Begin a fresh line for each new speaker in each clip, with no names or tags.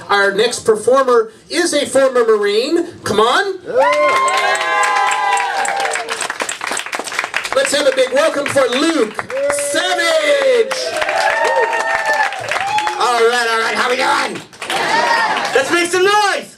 Our next performer is a former Marine. Come on. Let's have a big welcome for Luke Savage. All right, how we doing? Let's make some noise.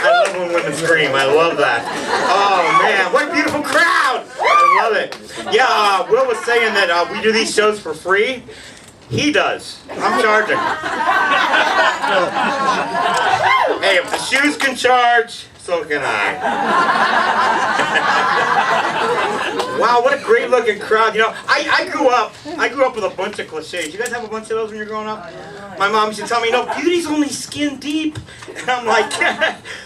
I love when women scream. I love that. Oh man, what a beautiful crowd. I love it. Yeah, Will was saying that we do these shows for free. He does. I'm charging. Hey, if the shoes can charge, so can I. Wow, what a great looking crowd. You know, I grew up with a bunch of cliches. You guys have a bunch of those when you're growing up? My mom used to tell me, no, beauty's only skin deep. And I'm like,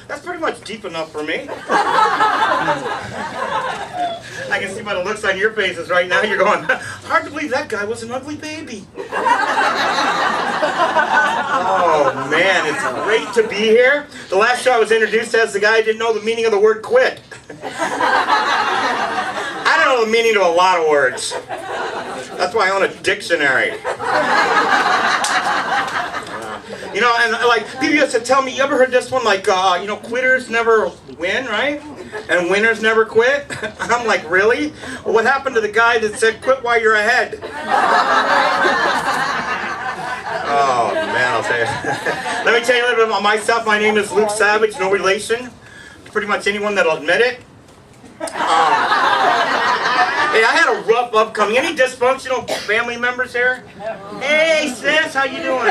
that's pretty much deep enough for me. I can see by the looks on your faces right now, you're going, hard to believe that guy was an ugly baby. Oh man, it's great to be here. The last show I was introduced as the guy who didn't know the meaning of the word quit. I don't know the meaning of a lot of words. That's why I own a dictionary. You know, and like, people used to tell me, you ever heard this one, like, you know, quitters never win, right? And winners never quit? I'm like, really? Well, what happened to the guy that said, quit while you're ahead? Oh, man, I'll tell you. Let me tell you a little bit about myself. My name is Luke Savage, no relation to pretty much anyone that'll admit it. Hey, I had a rough upcoming. Any dysfunctional family members here? Hey, sis, how you doing?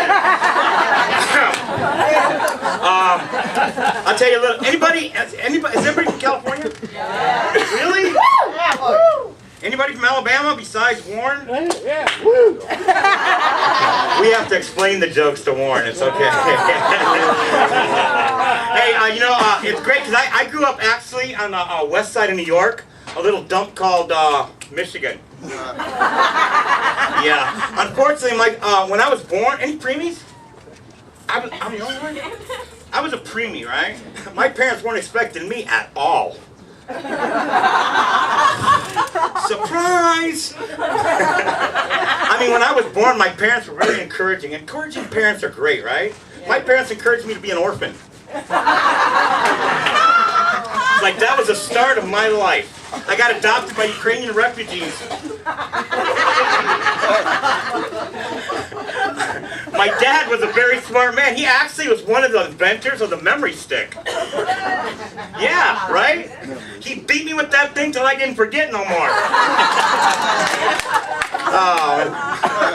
I'll tell you a little. Anybody? Is anybody from California? Really? Anybody from Alabama besides Warren? Yeah. We have to explain the jokes to Warren. It's okay. Hey, you know, it's great because I grew up actually on the west side of New York, a little dump called Michigan. Yeah. Unfortunately, when I was born, any preemies? I'm the only one. I was a preemie, right? My parents weren't expecting me at all. Surprise! I mean, when I was born, my parents were really encouraging. Encouraging parents are great, right? My parents encouraged me to be an orphan. Like, that was the start of my life. I got adopted by Ukrainian refugees. My dad was a very smart man. He actually was one of the inventors of the memory stick. Yeah, right? He beat me with that thing till I didn't forget no more.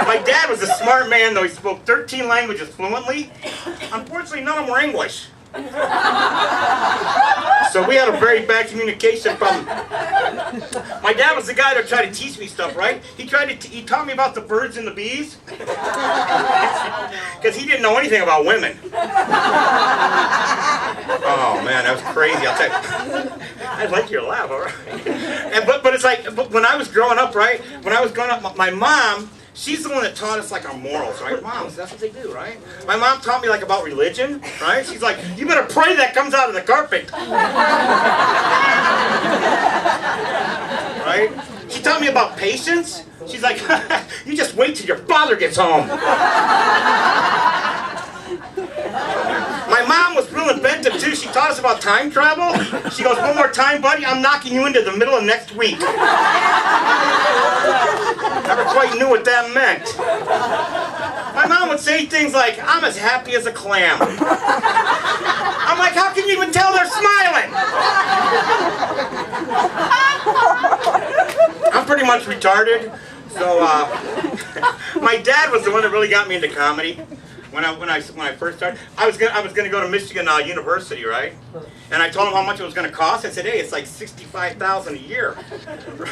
My dad was a smart man, though. He spoke 13 languages fluently. Unfortunately, none of them were English. So we had a very bad communication problem. My dad was the guy that tried to teach me stuff, right? He taught me about the birds and the bees. Because he didn't know anything about women. Oh man, that was crazy. I'll tell you. I like your laugh, all right? But it's like, when I was growing up, right? When I was growing up, my mom, she's the one that taught us like our morals, right? Moms, that's what they do, right? My mom taught me like about religion, right? She's like, you better pray that comes out of the carpet. Right? She taught me about patience. She's like, you just wait till your father gets home. My mom was real inventive too. She taught us about time travel. She goes, one more time, buddy, I'm knocking you into the middle of next week. Never quite knew what that meant. My mom would say things like, I'm as happy as a clam. I'm like, how can you even tell they're smiling? I'm pretty much retarded. So my dad was the one that really got me into comedy. When I first started, I was gonna go to Michigan University, right? And I told him how much it was gonna cost. I said, hey, it's like $65,000 a year,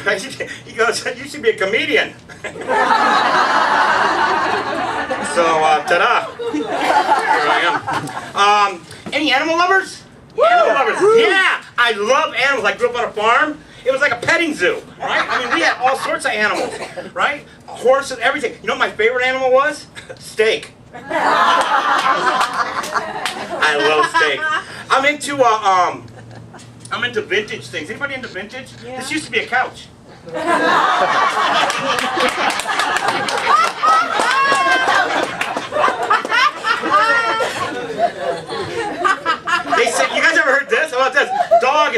right? He goes, you should be a comedian. So ta-da! Here I am. Any animal lovers? Animal lovers? Yeah, I love animals. I grew up on a farm. It was like a petting zoo, right? I mean, we had all sorts of animals, right? Horses, everything. You know what my favorite animal was? Steak. I love steak. I'm into vintage things. Anybody into vintage? Yeah. This used to be a couch.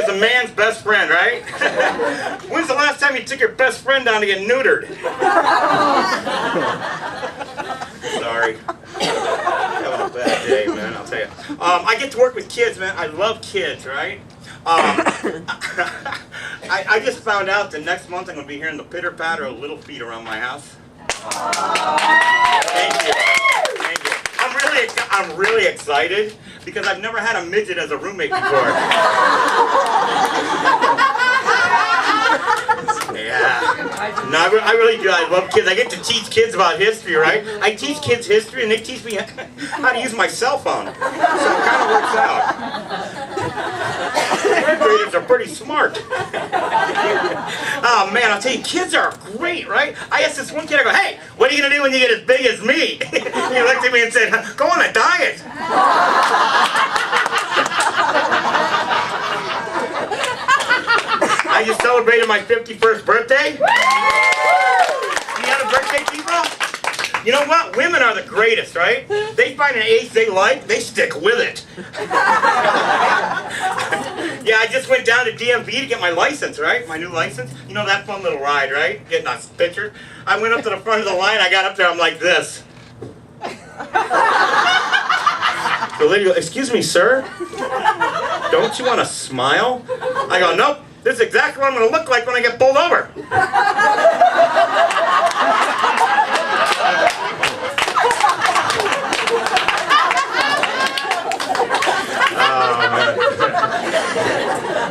is a man's best friend, right? When's the last time you took your best friend down to get neutered? Sorry. Having a bad day, man, I'll tell you. I get to work with kids, man. I love kids, right? I just found out that next month I'm going to be hearing the pitter-patter of little feet around my house. Thank you. Thank you. I'm really excited because I've never had a midget as a roommate before. Yeah. No, I really do. I love kids. I get to teach kids about history, right? I teach kids history and they teach me how to use my cell phone. So it kind of works out. Third graders are pretty smart. Oh man, I'll tell you, kids are great, right? I asked this one kid, I go, hey, what are you going to do when you get as big as me? He looked at me and said, go on a diet. I just celebrated my 51st birthday. You have a birthday, people? You know what? Women are the greatest, right? They find an age they like, they stick with it. Yeah, I just went down to DMV to get my license, right? My new license. You know that fun little ride, right? Getting a picture. I went up to the front of the line, I got up there, I'm like this. The lady goes, excuse me, sir? Don't you want to smile? I go, nope. This is exactly what I'm going to look like when I get pulled over. Oh, man.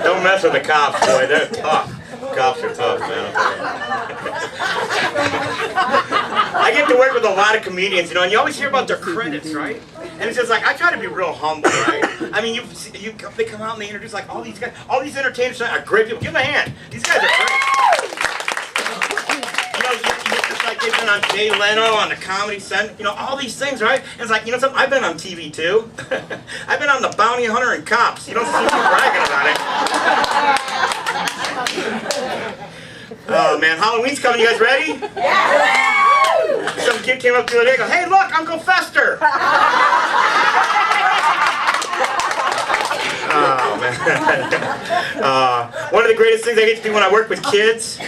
Don't mess with the cops, boy. They're tough. Cops are tough, man. I get to work with a lot of comedians, you know, and you always hear about their credits, right? And it's just like, I try to be real humble, right? I mean, they come out and they introduce like all these guys, all these entertainers are great people. Give them a hand. These guys are great. You know, it's like they've been on Jay Leno, on the Comedy Central, you know, all these things, right? And it's like, you know something, I've been on TV too. I've been on The Bounty Hunter and Cops. You don't see me bragging about it. Oh man, Halloween's coming. You guys ready? Yeah! Some kid came up to the other day and goes, hey look, Uncle Fester! Oh man. One of the greatest things I get to do when I work with kids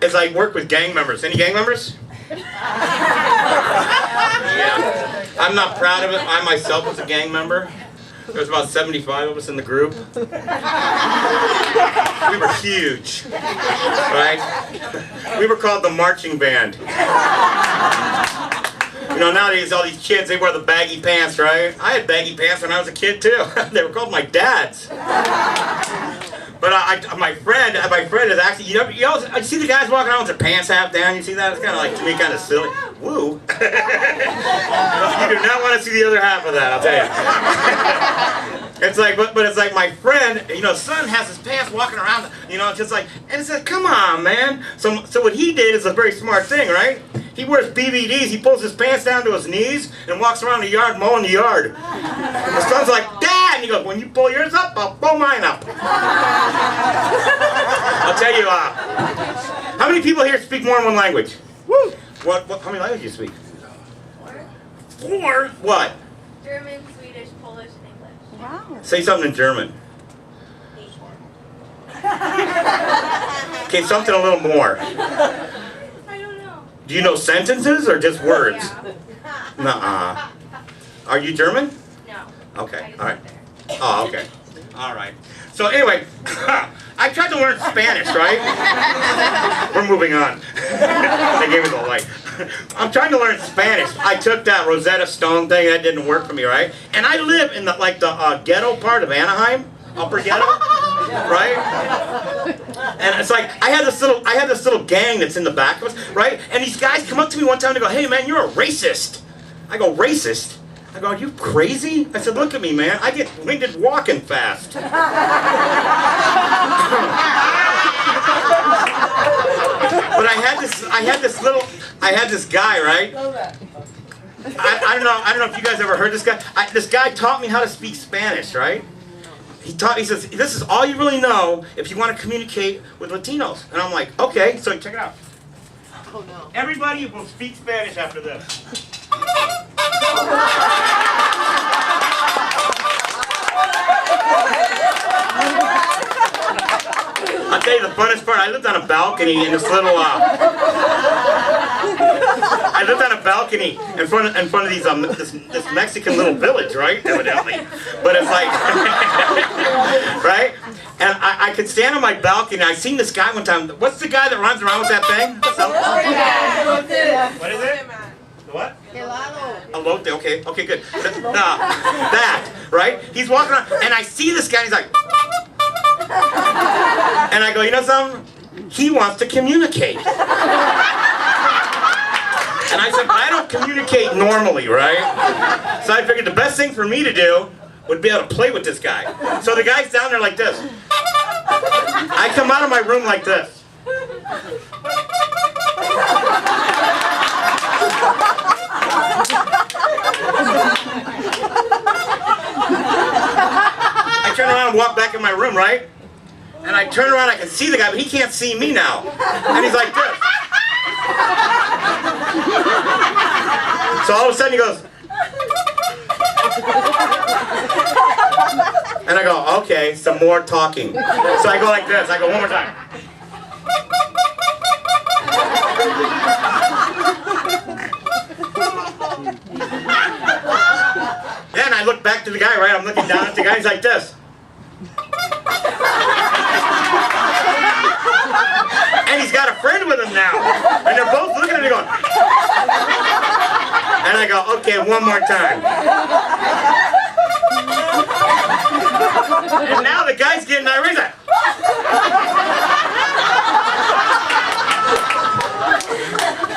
is I work with gang members. Any gang members? Yeah. I'm not proud of it. I myself was a gang member. There was about 75 of us in the group. We were huge, right? We were called the marching band. You know, nowadays all these kids, they wear the baggy pants, right? I had baggy pants when I was a kid too. They were called my dad's. But my friend is actually, you see the guys walking around with their pants half down, you see that? It's kind of like, to me, kind of silly. Woo. You do not want to see the other half of that, I'll tell you. It's like, but it's like my friend, you know, son has his pants walking around, you know, just like, and it's like, come on, man. So what he did is a very smart thing, right? He wears BVDs, he pulls his pants down to his knees and walks around the yard mowing the yard. And the son's like, Dad! And he goes, when you pull yours up, I'll pull mine up. I'll tell you, how many people here speak more than one language? Woo! How many languages do you speak? 4? What?
German, Swedish, Polish, and English.
Wow.
Say something in German. Okay, something a little more.
I don't know.
Do you know sentences or just words?
Yeah.
Nuh-uh. Are you German?
No.
Okay, all right. Oh, okay. All right. So anyway, I tried to learn Spanish, right? We're moving on. They gave me the light. I'm trying to learn Spanish. I took that Rosetta Stone thing. That didn't work for me, right? And I live in the ghetto part of Anaheim, upper ghetto, right? And it's like I had this little gang that's in the back of us, right? And these guys come up to me one time and they go, "Hey, man, you're a racist." I go, "Racist?" I go, "Are you crazy?" I said, "Look at me, man. I get winded walking fast." But I had this guy, right? I don't know if you guys ever heard this guy. This guy taught me how to speak Spanish, right? He says, this is all you really know if you want to communicate with Latinos. And I'm like, okay, so check it out.
Oh no.
Everybody will speak Spanish after this. funnest part, I lived on a balcony in this little, I lived on a balcony in front of these, this Mexican little village, right? Evidently. But it's like, right? And I could stand on my balcony, I seen this guy one time. What's the guy that runs around with that thing? What is it? The what? Elote, okay, good. That, right? He's walking around, and I see this guy, and he's like, and I go, you know something? He wants to communicate. And I said, I don't communicate normally, right? So I figured the best thing for me to do would be able to play with this guy. So the guy's down there like this. I come out of my room like this. I turn around and walk back in my room, right? And I turn around, I can see the guy, but he can't see me now. And he's like this. So all of a sudden he goes, and I go, okay, some more talking. So I go like this, I go one more time. Then I look back to the guy, right? I'm looking down at the guy, he's like this. And he's got a friend with him now. And they're both looking at me going. And I go, okay, one more time. And now the guy's getting irate. Like,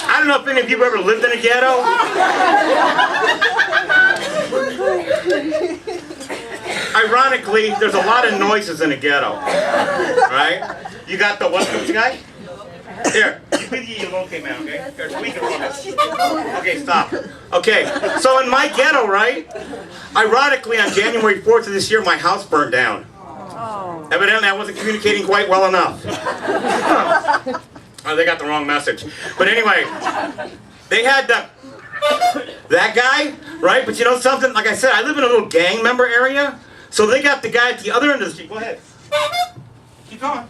I don't know if any of you ever lived in a ghetto. Ironically, there's a lot of noises in a ghetto, right? You got the what's guy? Here, okay, man, okay? Here, squeeze it for me. Okay, stop. Okay, so in my ghetto, right? Ironically, on January 4th of this year, my house burned down. Evidently, I wasn't communicating quite well enough. Oh, they got the wrong message. But anyway, they had that guy, right? But you know something? Like I said, I live in a little gang member area. So they got the guy at the other end of the street. Go ahead. Keep going.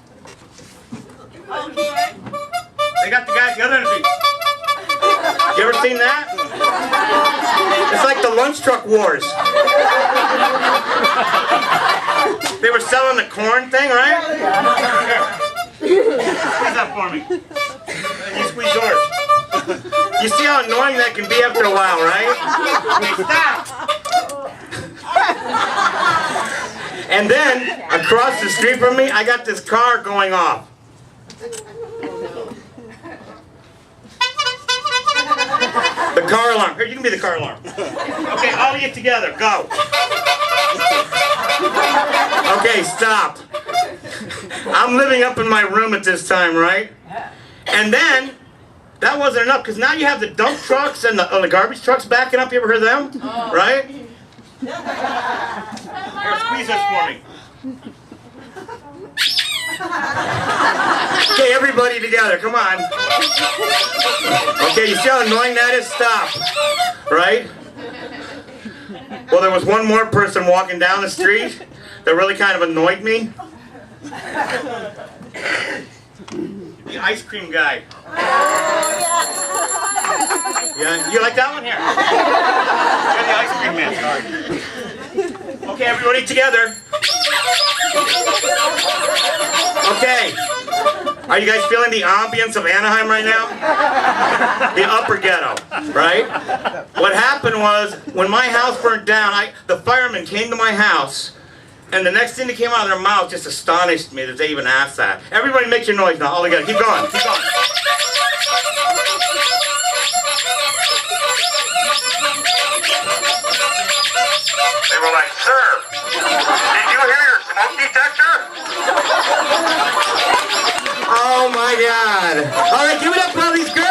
They got the guy at the other end of the street. You ever seen that? It's like the lunch truck wars. They were selling the corn thing, right? Here. Squeeze that for me. And you squeeze yours. You see how annoying that can be after a while, right? Okay, stop! And then, across the street from me, I got this car going off. The car alarm. Here, you can be the car alarm. Okay, all of you together, go. Okay, stop. I'm living up in my room at this time, right? And then, that wasn't enough, because now you have the dump trucks and the garbage trucks backing up. You ever heard of them? Right? Here, squeeze this for me. Okay, everybody together, come on. Okay, you see how annoying that is? Stop. Right? Well, there was one more person walking down the street that really kind of annoyed me. The ice cream guy. Yeah, you like that one? Here. You're the ice cream man. Okay, everybody together. Okay. Are you guys feeling the ambience of Anaheim right now? The upper ghetto, right? What happened was, when my house burnt down, the firemen came to my house, and the next thing that came out of their mouth just astonished me that they even asked that. Everybody make your noise now, all together. Keep going, keep going. They were like, sir, did you hear your smoke detector? Oh my God. All right, give it up for all these girls.